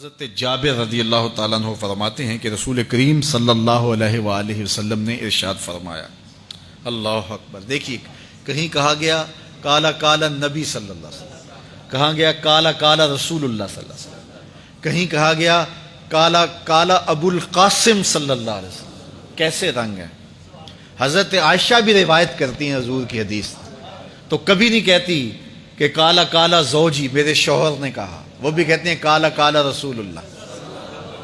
حضرت جابر رضی اللہ تعالیٰ عنہ فرماتے ہیں کہ رسول کریم صلی اللہ علیہ وآلہ وسلم نے ارشاد فرمایا، اللہ اکبر، دیکھیے کہیں کہا گیا کالا کالا نبی صلی اللہ علیہ وسلم، کہا گیا کالا کالا رسول اللہ صلی اللہ علیہ وسلم، کہیں کہا گیا کالا کالا ابو القاسم صلی اللہ علیہ وسلم۔ کیسے رنگ ہیں۔ حضرت عائشہ بھی روایت کرتی ہیں حضور کی حدیث، تو کبھی نہیں کہتی کہ کالا کالا زوجی، میرے شوہر نے کہا، وہ بھی کہتے ہیں کالا کالا رسول اللہ،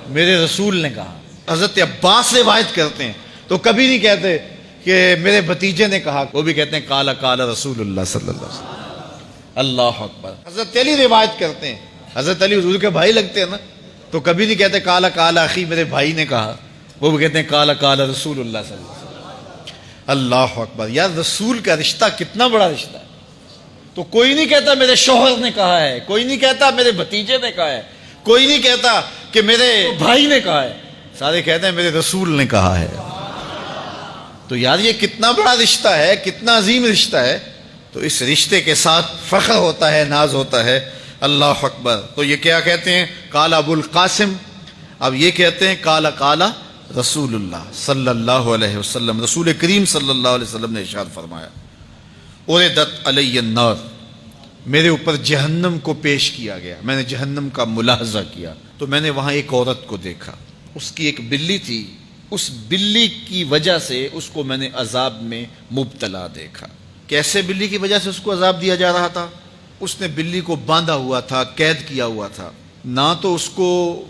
میرے رسول نے کہا۔ حضرت عباس روایت کرتے ہیں تو کبھی نہیں کہتے کہ میرے بھتیجے نے کہا، وہ بھی کہتے ہیں کالا کالا رسول اللہ صلی اللہ علیہ وسلم۔ اللہ اکبر۔ حضرت علی روایت کرتے ہیں، حضرت علی حضور کے بھائی لگتے ہیں نا، تو کبھی نہیں کہتے کالا کالا اخی، میرے بھائی نے کہا، وہ بھی کہتے ہیں کالا کالا رسول اللہ صلی اللہ علیہ وسلم۔ اللہ اکبر۔ یار رسول کا رشتہ کتنا بڑا رشتہ ہے۔ تو کوئی نہیں کہتا میرے شوہر نے کہا ہے، کوئی نہیں کہتا میرے بھتیجے نے کہا ہے، کوئی نہیں کہتا کہ میرے بھائی نے کہا ہے، سارے کہتے ہیں میرے رسول نے کہا ہے۔ تو یار یہ کتنا بڑا رشتہ ہے، کتنا عظیم رشتہ ہے، تو اس رشتے کے ساتھ فخر ہوتا ہے، ناز ہوتا ہے۔ اللہ اکبر۔ تو یہ کیا کہتے ہیں؟ کالا ابو القاسم، اب یہ کہتے ہیں کالا کالا رسول اللہ صلی اللہ علیہ وسلم۔ رسول کریم صلی اللہ علیہ وسلم نے ارشاد فرمایا، اُرِدَتْ عَلَيَّ النَّارُ، میرے اوپر جہنم کو پیش کیا گیا، میں نے جہنم کا ملاحظہ کیا تو میں نے وہاں ایک عورت کو دیکھا، اس کی ایک بلی تھی، اس بلی کی وجہ سے اس کو میں نے عذاب میں مبتلا دیکھا۔ کیسے بلی کی وجہ سے اس کو عذاب دیا جا رہا تھا؟ اس نے بلی کو باندھا ہوا تھا، قید کیا ہوا تھا، نہ تو اس کو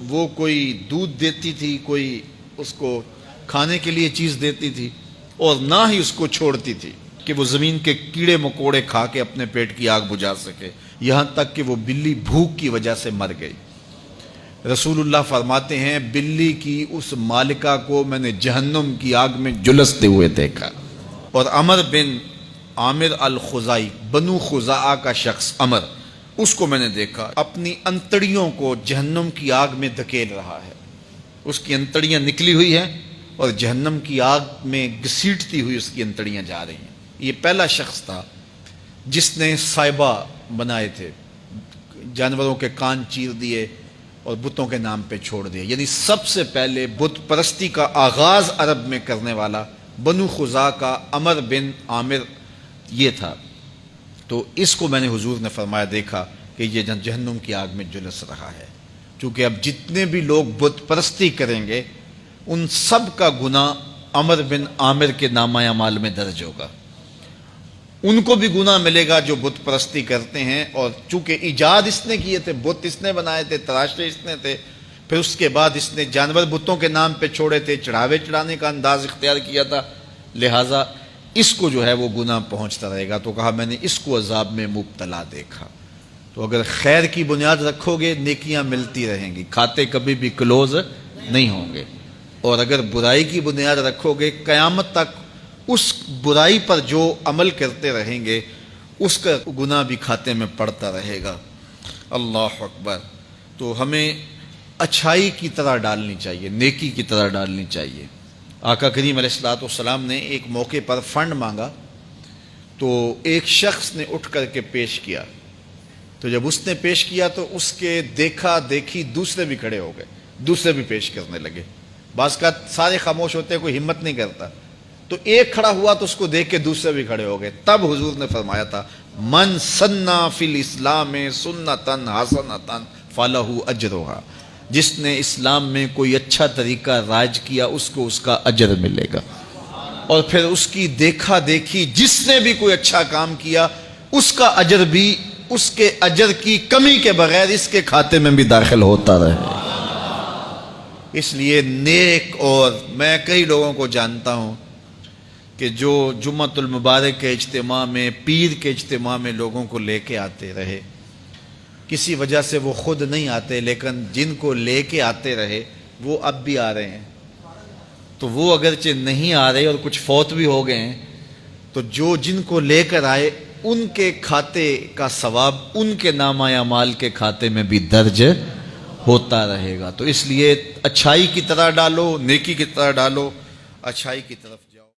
وہ کوئی دودھ دیتی تھی، کوئی اس کو کھانے کے لیے چیز دیتی تھی، اور نہ ہی اس کو چھوڑتی تھی کہ وہ زمین کے کیڑے مکوڑے کھا کے اپنے پیٹ کی آگ بجھا سکے، یہاں تک کہ وہ بلی بھوک کی وجہ سے مر گئی۔ رسول اللہ فرماتے ہیں بلی کی اس مالکہ کو میں نے جہنم کی آگ میں جلستے ہوئے دیکھا۔ اور عمر بن عامر الخزائی، بنو خزاعہ کا شخص عمر، اس کو میں نے دیکھا اپنی انتڑیوں کو جہنم کی آگ میں دھکیل رہا ہے، اس کی انتڑیاں نکلی ہوئی ہیں اور جہنم کی آگ میں گھسیٹتی ہوئی اس کی انتڑیاں جا رہی ہیں۔ یہ پہلا شخص تھا جس نے سائبہ بنائے تھے، جانوروں کے کان چیر دیے اور بتوں کے نام پہ چھوڑ دیے، یعنی سب سے پہلے بت پرستی کا آغاز عرب میں کرنے والا بنو خزاعہ کا عمر بن عامر یہ تھا۔ تو اس کو میں نے حضور نے فرمایا دیکھا کہ یہ جہنم کی آگ میں جلس رہا ہے، کیونکہ اب جتنے بھی لوگ بت پرستی کریں گے ان سب کا گناہ عمر بن عامر کے نامہ اعمال میں درج ہوگا، ان کو بھی گناہ ملے گا جو بت پرستی کرتے ہیں۔ اور چونکہ ایجاد اس نے کیے تھے، بت اس نے بنائے تھے، تراشے اس نے تھے، پھر اس کے بعد اس نے جانور بتوں کے نام پہ چھوڑے تھے، چڑھاوے چڑھانے کا انداز اختیار کیا تھا، لہٰذا اس کو جو ہے وہ گناہ پہنچتا رہے گا۔ تو کہا میں نے اس کو عذاب میں مبتلا دیکھا۔ تو اگر خیر کی بنیاد رکھو گے نیکیاں ملتی رہیں گی، کھاتے کبھی بھی کلوز نہیں ہوں گے، اور اگر برائی کی بنیاد رکھو گے قیامت تک اس برائی پر جو عمل کرتے رہیں گے اس کا گناہ بھی کھاتے میں پڑتا رہے گا۔ اللہ اکبر۔ تو ہمیں اچھائی کی طرح ڈالنی چاہیے، نیکی کی طرح ڈالنی چاہیے۔ آقا کریم علیہ السلام نے ایک موقع پر فنڈ مانگا تو ایک شخص نے اٹھ کر کے پیش کیا، تو جب اس نے پیش کیا تو اس کے دیکھا دیکھی دوسرے بھی کھڑے ہو گئے، دوسرے بھی پیش کرنے لگے۔ بعض کا سارے خاموش ہوتے ہیں، کوئی ہمت نہیں کرتا، تو ایک کھڑا ہوا تو اس کو دیکھ کے دوسرے بھی کھڑے ہو گئے۔ تب حضور نے فرمایا تھا من سنّا فی الاسلام سنتن حسنتن فلہ اجرھا، جس نے اسلام میں کوئی اچھا طریقہ رائج کیا اس کو اس کا اجر ملے گا، اور پھر اس کی دیکھا دیکھی جس نے بھی کوئی اچھا کام کیا اس کا اجر بھی اس کے اجر کی کمی کے بغیر اس کے کھاتے میں بھی داخل ہوتا رہے۔ اس لیے نیک، اور میں کئی لوگوں کو جانتا ہوں کہ جو جمعۃ المبارک کے اجتماع میں، پیر کے اجتماع میں لوگوں کو لے کے آتے رہے، کسی وجہ سے وہ خود نہیں آتے لیکن جن کو لے کے آتے رہے وہ اب بھی آ رہے ہیں، تو وہ اگرچہ نہیں آ رہے اور کچھ فوت بھی ہو گئے ہیں، تو جو جن کو لے کر آئے ان کے کھاتے کا ثواب ان کے نامہ اعمال کے کھاتے میں بھی درج ہوتا رہے گا۔ تو اس لیے اچھائی کی طرح ڈالو، نیکی کی طرح ڈالو، اچھائی کی طرف